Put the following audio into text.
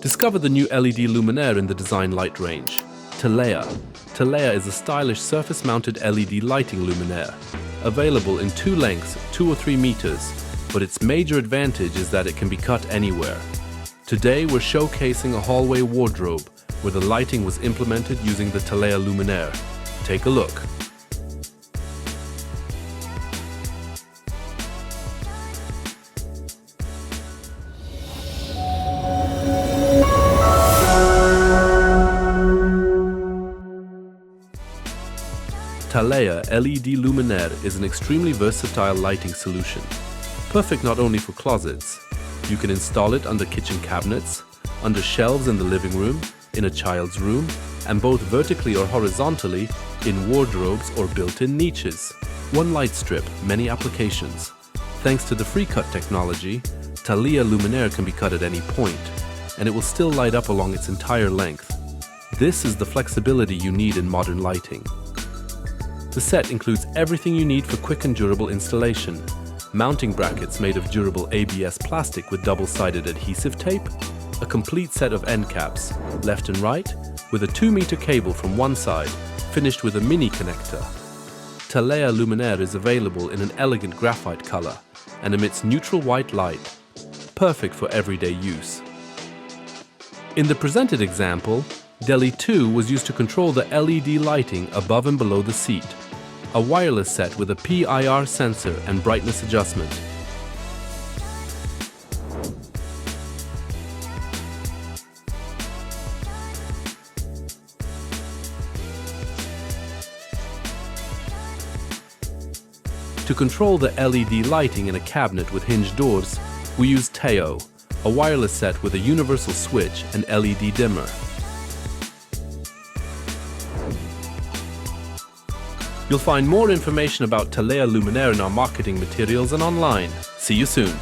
Discover the new LED Luminaire in the design light range. TALEA. TALEA is a stylish surface-mounted LED lighting luminaire, available in two lengths, 2 or 3 meters, but its major advantage is that it can be cut anywhere. Today we're showcasing a hallway wardrobe where the lighting was implemented using the TALEA Luminaire. Take a look. TALEA LED Luminaire is an extremely versatile lighting solution. Perfect not only for closets. You can install it under kitchen cabinets, under shelves in the living room, in a child's room, and both vertically or horizontally in wardrobes or built-in niches. One light strip, many applications. Thanks to the free cut technology, TALEA Luminaire can be cut at any point, and it will still light up along its entire length. This is the flexibility you need in modern lighting. The set includes everything you need for quick and durable installation. Mounting brackets made of durable ABS plastic with double-sided adhesive tape, a complete set of end caps, left and right, with a 2-meter cable from one side, finished with a mini connector. TALEA Luminaire is available in an elegant graphite color and emits neutral white light, perfect for everyday use. In the presented example, DELI 2 was used to control the LED lighting above and below the seat, a wireless set with a PIR sensor and brightness adjustment. To control the LED lighting in a cabinet with hinged doors, we use TAO, a wireless set with a universal switch and LED dimmer. You'll find more information about TALEA Luminaire in our marketing materials and online. See you soon!